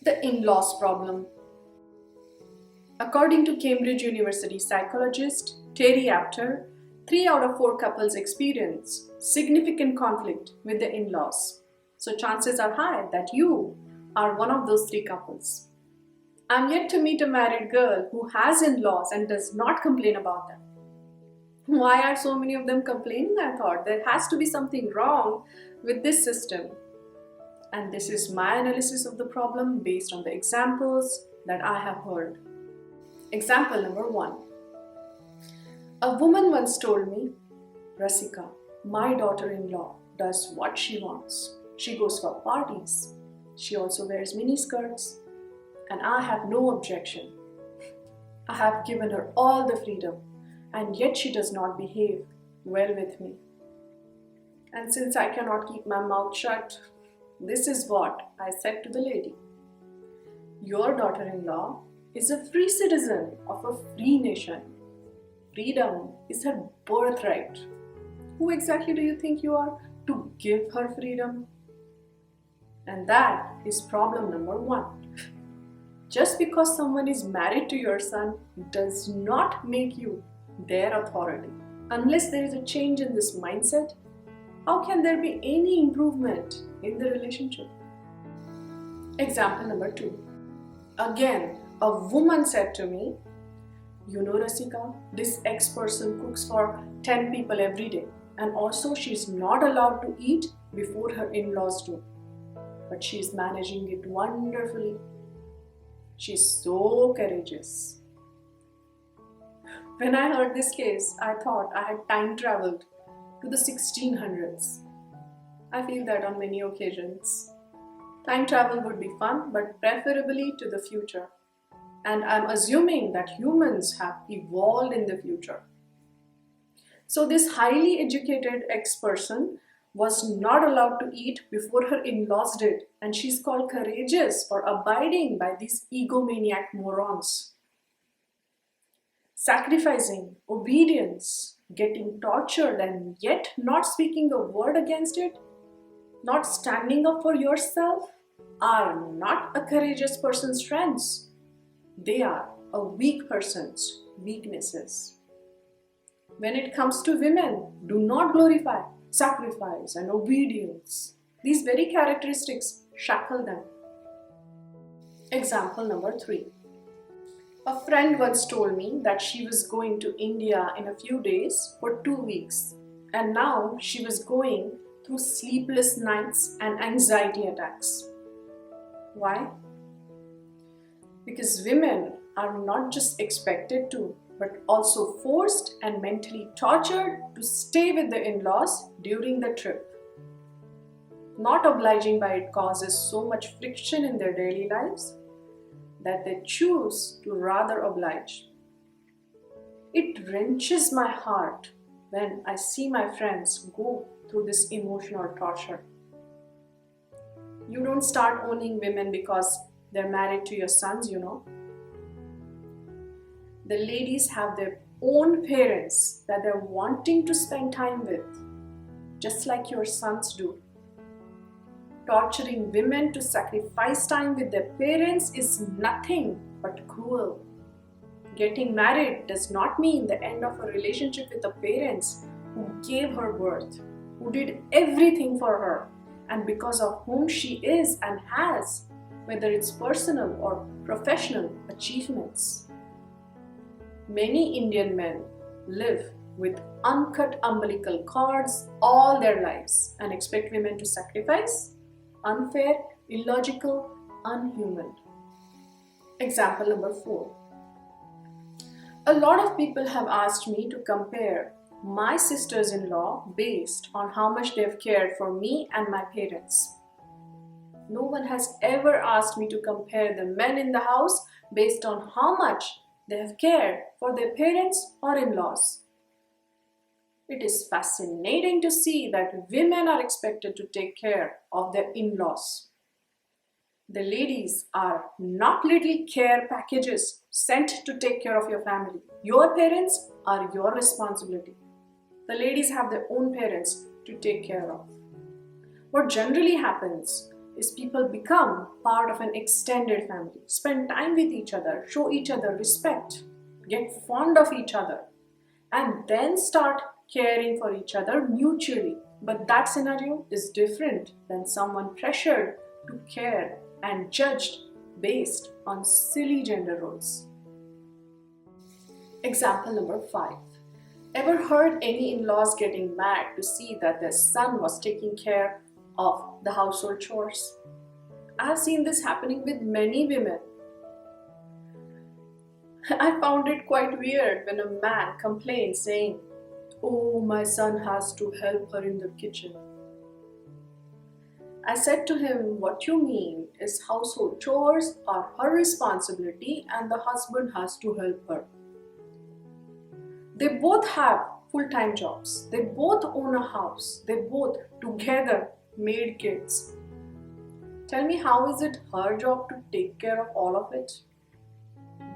The in-laws problem. According to Cambridge University psychologist Terri Apter, 3 out of 4 couples experience significant conflict with the in-laws. So chances are high that you are one of those 3 couples. I'm yet to meet a married girl who has in-laws and does not complain about them. Why are so many of them complaining? I thought there has to be something wrong with this system. And this is my analysis of the problem based on the examples that I have heard. Example number 1. A woman once told me, Rasika, my daughter-in-law does what she wants. She goes for parties. She also wears miniskirts. And I have no objection. I have given her all the freedom, and yet she does not behave well with me. And since I cannot keep my mouth shut, this is what I said to the lady. Your daughter-in-law is a free citizen of a free nation. Freedom is her birthright. Who exactly do you think you are to give her freedom? And that is problem number 1. Just because someone is married to your son does not make you their authority. Unless there is a change in this mindset, how can there be any improvement in the relationship? Example number 2. Again, a woman said to me, you know Rasika, this ex-person cooks for 10 people every day, and also she's not allowed to eat before her in-laws do. But she's managing it wonderfully. She's so courageous. When I heard this case, I thought I had time traveled to the 1600s. I feel that on many occasions. Time travel would be fun, but preferably to the future. And I'm assuming that humans have evolved in the future. So this highly educated ex-person was not allowed to eat before her in-laws did, and she's called courageous for abiding by these egomaniac morons. Sacrificing, obedience, getting tortured and yet not speaking a word against it, not standing up for yourself, are not a courageous person's strengths. They are a weak person's weaknesses. When it comes to women, do not glorify sacrifice and obedience. These very characteristics shackle them. Example number 3. A friend once told me that she was going to India in a few days for 2 weeks, and now she was going through sleepless nights and anxiety attacks. Why? Because women are not just expected to, but also forced and mentally tortured to stay with the in-laws during the trip. Not obliging by it causes so much friction in their daily lives that they choose to rather oblige. It wrenches my heart when I see my friends go through this emotional torture. You don't start owning women because they're married to your sons, you know. The ladies have their own parents that they're wanting to spend time with, just like your sons do. Torturing women to sacrifice time with their parents is nothing but cruel. Getting married does not mean the end of a relationship with the parents who gave her birth, who did everything for her, and because of whom she is and has, whether it's personal or professional achievements. Many Indian men live with uncut umbilical cords all their lives and expect women to sacrifice. Unfair, illogical, unhuman. Example number 4. A lot of people have asked me to compare my sisters-in-law based on how much they've cared for me and my parents. No one has ever asked me to compare the men in the house based on how much they have cared for their parents or in-laws. It is fascinating to see that women are expected to take care of their in-laws. The ladies are not little care packages sent to take care of your family. Your parents are your responsibility. The ladies have their own parents to take care of. What generally happens is people become part of an extended family, spend time with each other, show each other respect, get fond of each other, and then start caring for each other mutually. But that scenario is different than someone pressured to care and judged based on silly gender roles. Example number 5. Ever heard any in-laws getting mad to see that their son was taking care of the household chores? I've seen this happening with many women. I found it quite weird when a man complained saying, "Oh, my son has to help her in the kitchen." I said to him, "What you mean is household chores are her responsibility and the husband has to help her. They both have full-time jobs. They both own a house. They both together made kids. Tell me, how is it her job to take care of all of it?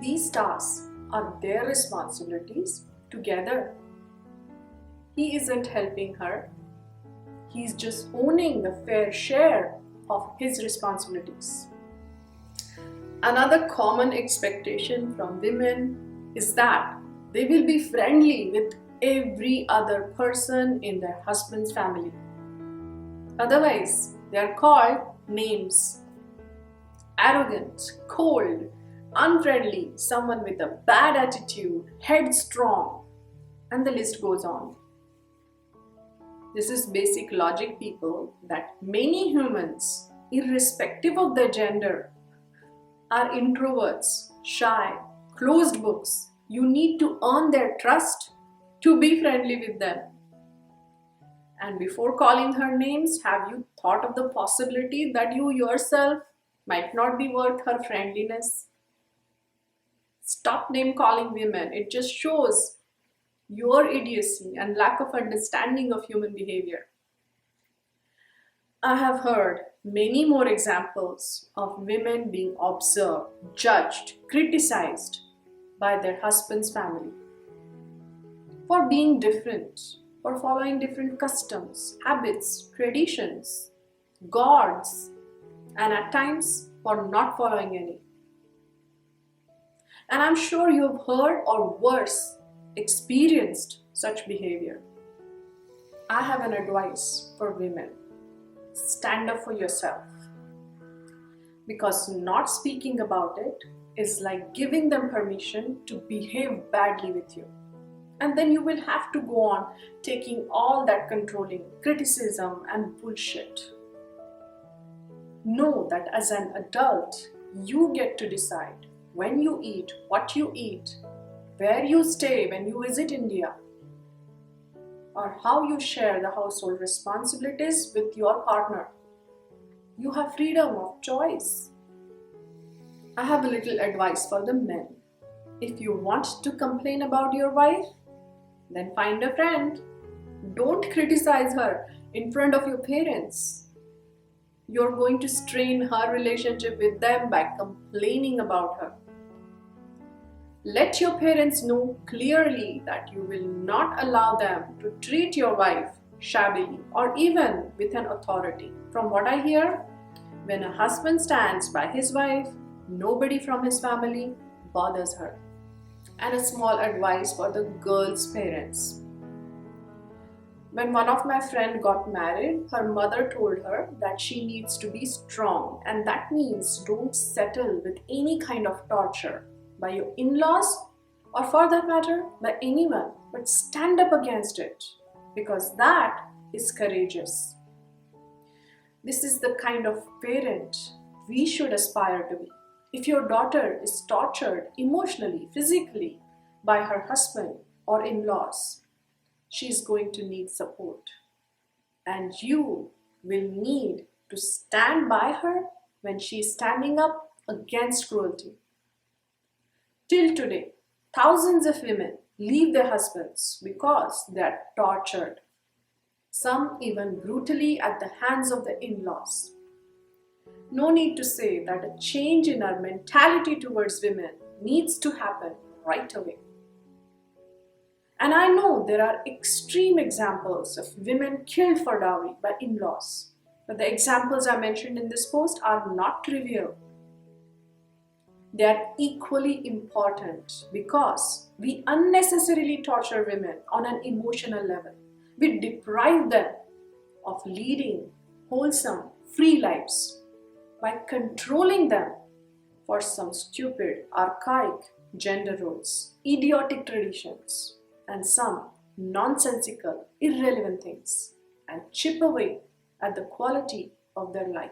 These tasks are their responsibilities together. He isn't helping her. He's just owning a fair share of his responsibilities." Another common expectation from women is that they will be friendly with every other person in their husband's family. Otherwise, they are called names. Arrogant, cold, unfriendly, someone with a bad attitude, headstrong, and the list goes on. This is basic logic, people, that many humans, irrespective of their gender, are introverts, shy, closed books. You need to earn their trust to be friendly with them. And before calling her names, have you thought of the possibility that you yourself might not be worth her friendliness? Stop name calling women. It just shows your idiocy and lack of understanding of human behavior. I have heard many more examples of women being observed, judged, criticized by their husband's family for being different, for following different customs, habits, traditions, gods, and at times for not following any. And I'm sure you've heard or worse, experienced such behavior. I have an advice for women. Stand up for yourself. Because not speaking about it is like giving them permission to behave badly with you. And then you will have to go on taking all that controlling criticism and bullshit. Know that as an adult, you get to decide when you eat, what you eat, where you stay when you visit India, or how you share the household responsibilities with your partner. You have freedom of choice. I have a little advice for the men. If you want to complain about your wife, then find a friend. Don't criticize her in front of your parents. You're going to strain her relationship with them by complaining about her. Let your parents know clearly that you will not allow them to treat your wife shabbily or even with an authority. From what I hear, when a husband stands by his wife, nobody from his family bothers her. And a small advice for the girl's parents. When one of my friends got married, her mother told her that she needs to be strong, and that means don't settle with any kind of torture by your in-laws or for that matter by anyone, but stand up against it because that is courageous. This is the kind of parent we should aspire to be. If your daughter is tortured emotionally, physically by her husband or in-laws, she is going to need support. And you will need to stand by her when she is standing up against cruelty. Till today, thousands of women leave their husbands because they are tortured, some even brutally at the hands of the in-laws. No need to say that a change in our mentality towards women needs to happen right away. And I know there are extreme examples of women killed for dowry by in-laws. But the examples I mentioned in this post are not trivial. They are equally important because we unnecessarily torture women on an emotional level. We deprive them of leading wholesome, free lives by controlling them for some stupid, archaic gender roles, idiotic traditions, and some nonsensical, irrelevant things, and chip away at the quality of their life.